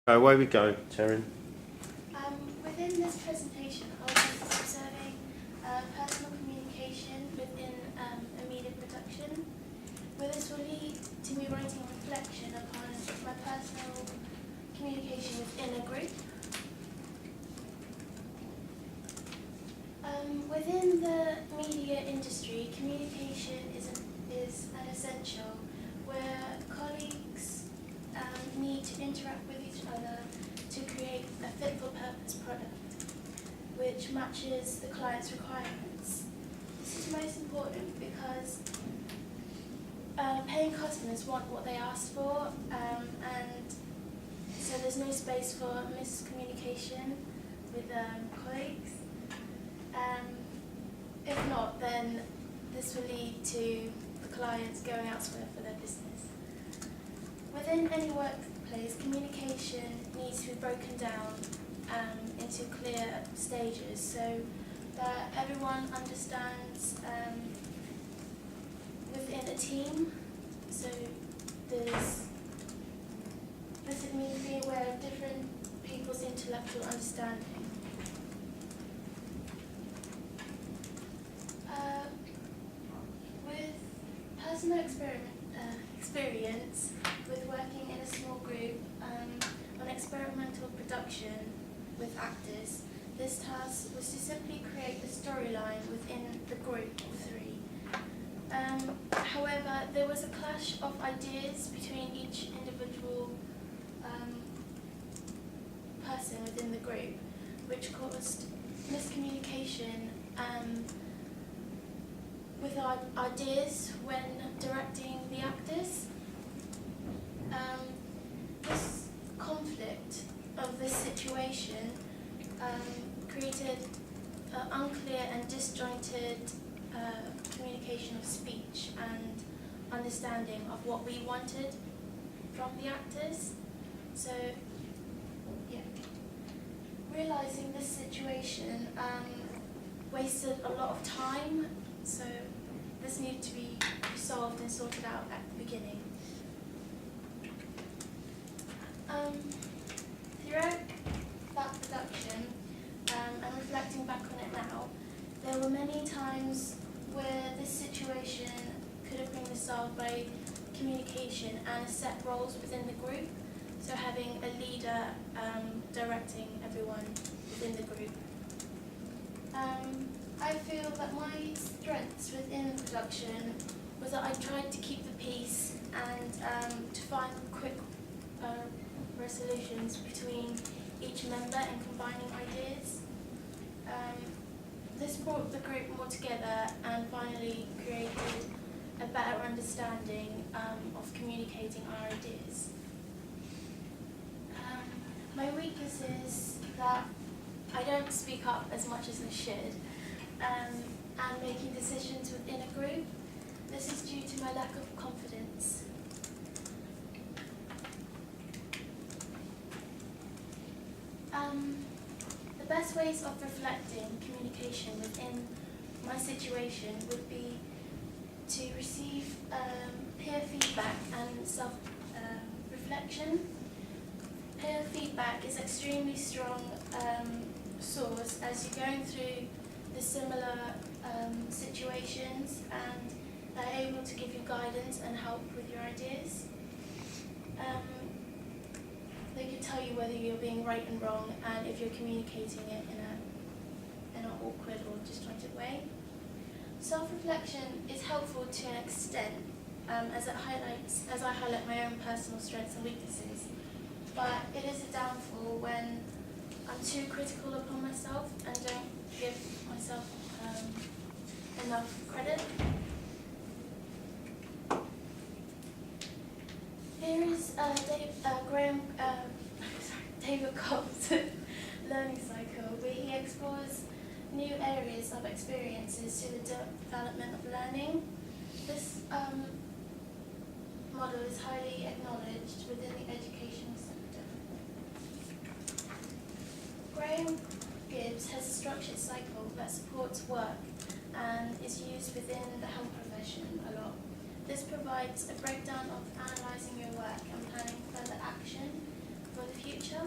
Away we go, Teryn. Within this presentation, I'll be observing personal communication within a media production, where this will lead to me writing a reflection upon my personal communication within a group. Within the media industry, communication is an essential, where colleagues need to interact with each other to create a fit-for-purpose product which matches the client's requirements. This is most important because paying customers want what they ask for, and so there's no space for miscommunication with colleagues. If not, then this will lead to the clients going elsewhere for their business. Within any workplace, communication needs to be broken down into clear stages so that everyone understands within a team. So this means being aware of different people's intellectual understanding. With personal experience with working in a small group on experimental production with actors, this task was to simply create a storyline within the group of three. However, there was a clash of ideas between each individual person within the group, which caused miscommunication with our ideas when directing the actors. This conflict of this situation created unclear and disjointed communication of speech and understanding of what we wanted from the actors. So, yeah. Realizing this situation wasted a lot of time, so this needed to be resolved and sorted out at the beginning. Throughout that production, and reflecting back on it now, there were many times where this situation could have been resolved by communication and set roles within the group, so having a leader directing everyone within the group. I feel that my strengths within production was that I tried to keep the peace and to find quick resolutions between each member and combining ideas. This brought the group more together and finally created a better understanding of communicating our ideas. My weakness is that I don't speak up as much as I should, and making decisions within a group. This is due to my lack of confidence. The best ways of reflecting communication within my situation would be to receive peer feedback and self-reflection. Peer feedback is extremely strong source as you're going through the similar situations, and they're able to give you guidance and help with your ideas. They can tell you whether you're being right and wrong, and if you're communicating it in an awkward or disjointed way. Self-reflection is helpful to an extent, as I highlight my own personal strengths and weaknesses, but it is a downfall when I'm too critical upon myself and don't give myself enough credit. Here is David Cobb's learning cycle, where he explores new areas of experiences to the development of learning. This model is highly acknowledged within the educational sector. Graham Gibbs has a structured cycle that supports work and is used within the health profession a lot. This provides a breakdown of analysing your work and planning further action, for the future.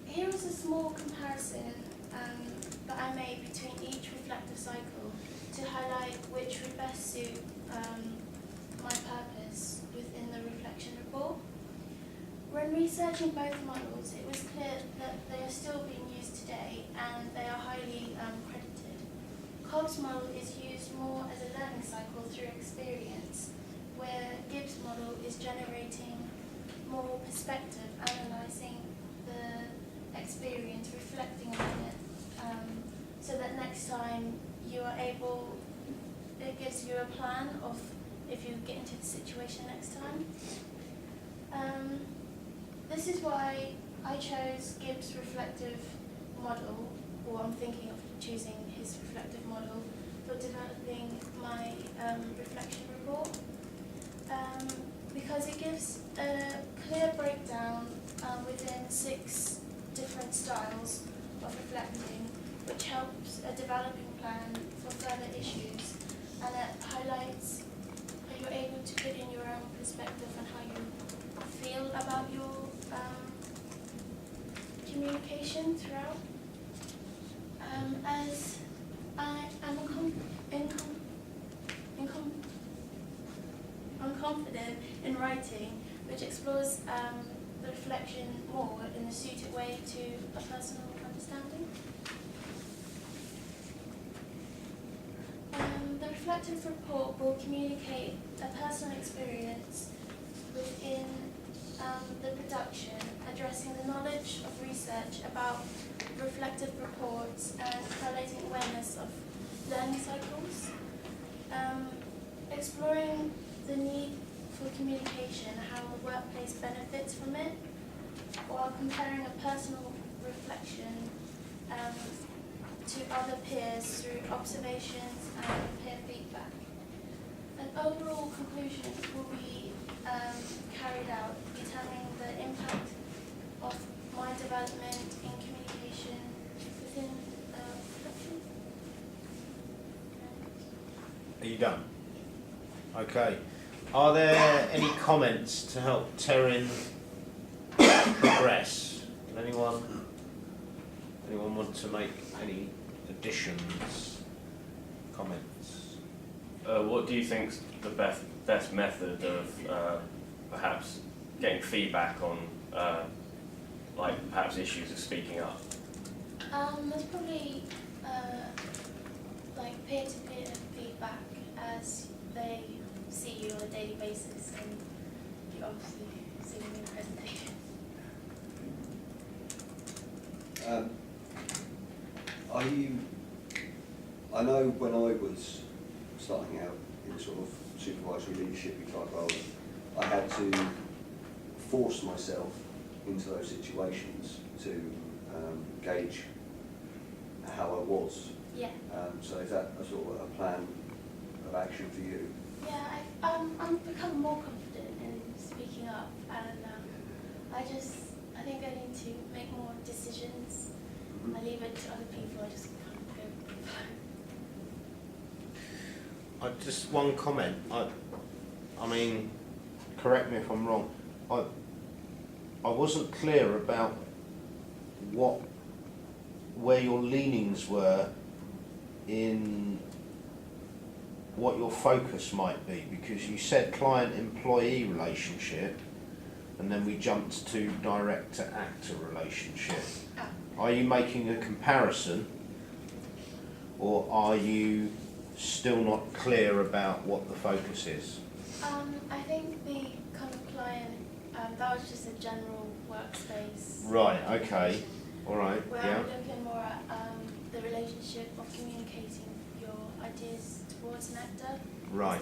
Here is a small comparison that I made between each reflective cycle to highlight which would best suit my purpose within the reflection report. When researching both models, it was clear that they are still being used today and they are highly credited. Cobb's model is used more as a learning cycle through experience, where Gibbs' model is generating more perspective, analysing the experience, reflecting on it, so that next time you are able, it gives you a plan of if you get into the situation next time. This is why I chose Gibbs' reflective model, or I'm thinking of choosing his reflective model for developing my reflection report, because it gives a clear breakdown within 6 different styles of reflecting, which helps a developing plan for further issues, and it highlights that you're able to put in your own perspective on how you feel about your communication throughout. As I am confident in writing, which explores the reflection more in a suited way to a personal understanding. The reflective report will communicate a personal experience within the production, addressing the knowledge of research about reflective reports and highlighting awareness of learning cycles, exploring the need for communication, how the workplace benefits from it, while comparing a personal reflection to other peers through observations and peer feedback. An overall conclusion will be carried out, determining the impact of my development in communication within reflection. Are you done? Okay. Are there any comments to help Teryn progress? Does anyone want to make any additions, comments? What do you think's the best method of perhaps getting feedback on like perhaps issues of speaking up? There's probably like peer-to-peer feedback as they see you on a daily basis, and you obviously see them in a presentation. I know when I was starting out in sort of supervisory leadership type roles, I had to force myself into those situations to gauge how I was. Yeah. So is that a sort of a plan of action for you? Yeah, I'm become more confident in speaking up, and I think I need to make more decisions. I leave it to other people. I just kind of go. Just one comment. I mean, correct me if I'm wrong. I wasn't clear about where your leanings were in what your focus might be, because you said client-employee relationship, and then we jumped to director-actor relationship. Are you making a comparison, or are you still not clear about what the focus is? I think the kind of client, that was just a general workspace. Right, okay, all right, Where yeah. I'm looking more at the relationship of communicating your ideas towards an actor. Right.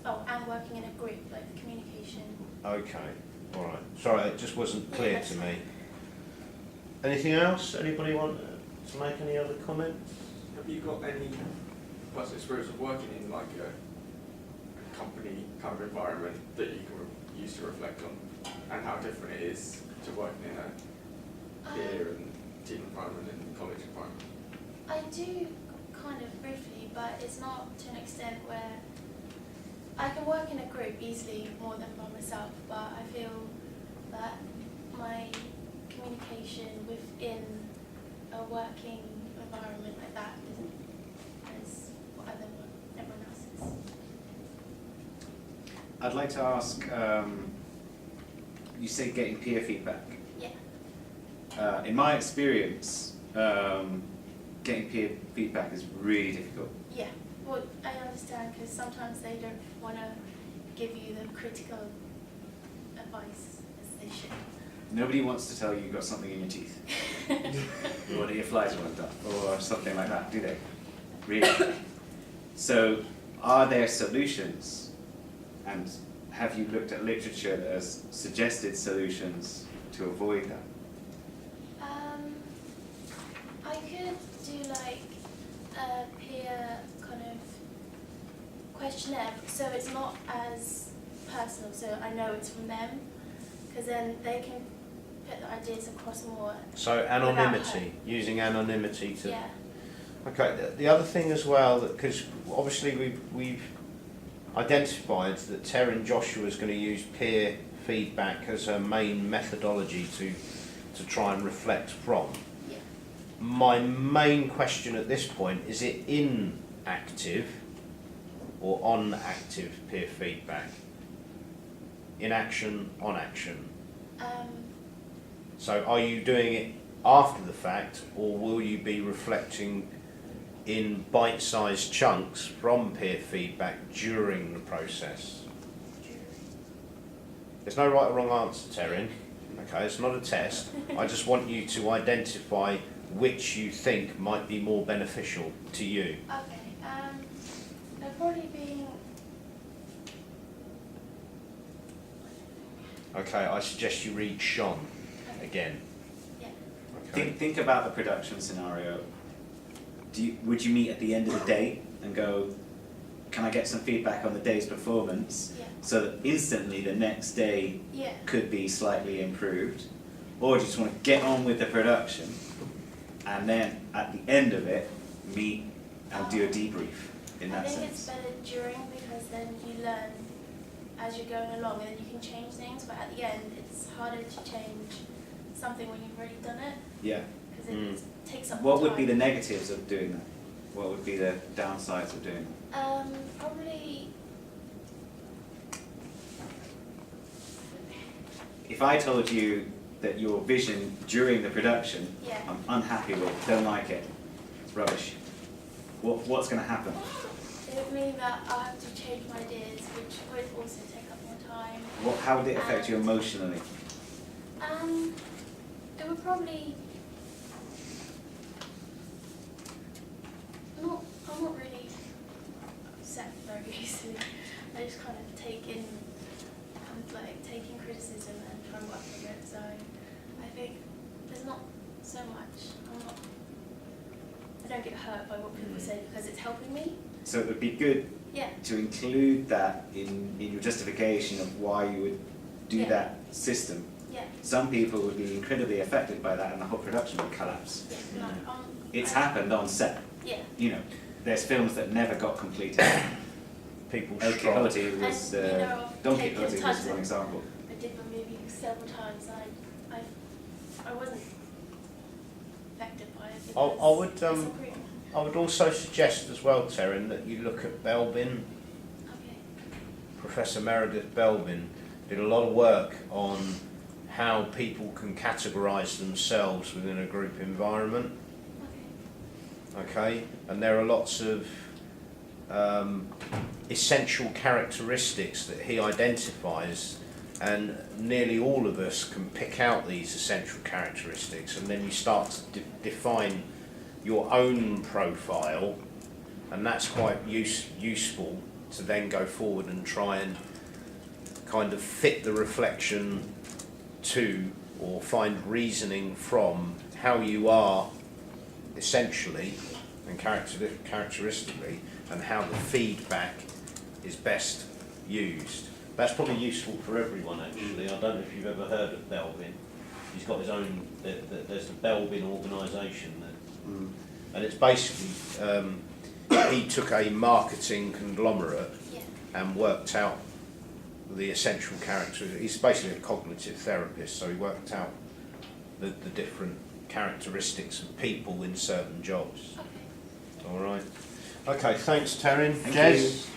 And working in a group, like the communication. Okay, all right. Sorry, it just wasn't clear to me. Anything else? Anybody want to make any other comments? Have you got any personal experience of working in like a company kind of environment that you can use to reflect on, and how different it is to working in a peer and team environment and college environment? I do kind of briefly, but it's not to an extent where I can work in a group easily more than by myself, but I feel that my communication within a working environment like that isn't as what everyone else is. I'd like to ask, you say getting peer feedback. Yeah. In my experience, getting peer feedback is really difficult. Yeah. Well, I understand because sometimes they don't want to give you the critical advice as they should. Nobody wants to tell you you've got something in your teeth, or that your flies weren't done, or something like that, do they? Really? So, are there solutions, and have you looked at literature that has suggested solutions to avoid that? I could do like a peer kind of questionnaire, so it's not as personal, so I know it's from them, because then they can put the ideas across more. So anonymity, using anonymity to... Yeah. Okay, the other thing as well, that because obviously we've identified that Teryn Joshua is going to use peer feedback as her main methodology to try and reflect from. Yeah. My main question at this point, is it inactive or on-active peer feedback? Inaction, on action. So are you doing it after the fact, or will you be reflecting in bite-sized chunks from peer feedback during the process? There's no right or wrong answer, Teryn. Okay, it's not a test. I just want you to identify which you think might be more beneficial to you. Okay. They're probably being. Okay, I suggest you read Sean again. Yeah. Okay. Think about the production scenario. Would you meet at the end of the day and go, can I get some feedback on the day's performance, Yeah. so that instantly the next day Yeah. could be slightly improved? Or do you just want to get on with the production and then at the end of it meet and do a debrief in I that think it's sense? better during, because then you learn as you're going along and then you can change things, but at the end it's harder to change something when you've already done it, Yeah. because it takes up What time. would be the negatives of doing that? What would be the downsides of doing that? Probably. If I told you that your vision during the production, Yeah. I'm unhappy with, don't like it, it's rubbish, what's going to happen? It would mean that I'll have to change my ideas, which would also take up more time. How would it affect you emotionally? It would probably I'm not really upset very easily. I just kind of take in criticism and try and work with it. So I think there's not so much. I don't get hurt by what people say because it's helping me. So it would be good Yeah. to include that in your justification of why you would do Yeah. that system. Yeah. Some people would be incredibly affected by that and the whole production would collapse. Yeah. No, It's happened on set. Yeah. You know, there's films that never got completed. People El struggle. Quixote was, And, you know, Don taking Quixote time was to- one example. I did the movie several times. I wasn't affected by it because I would, it's a great- I would also suggest as well, Teryn, that you look at Belbin. Okay. Professor Meredith Belbin did a lot of work on how people can categorise themselves within a group environment. Okay, and there are lots of essential characteristics that he identifies, and nearly all of us can pick out these essential characteristics, and then you start to define your own profile, and that's quite useful to then go forward and try and kind of fit the reflection to, or find reasoning from, how you are essentially and characteristically, and how the feedback is best used. That's probably useful for everyone actually. I don't know if you've ever heard of Belbin. He's got his own, there's the Belbin organisation, and it's basically, he took a marketing conglomerate Yeah. and worked out the essential characteristics. He's basically a cognitive therapist, so he worked out the different characteristics of people in certain jobs. Okay. All right. Okay, thanks, Teryn. Thank Jez?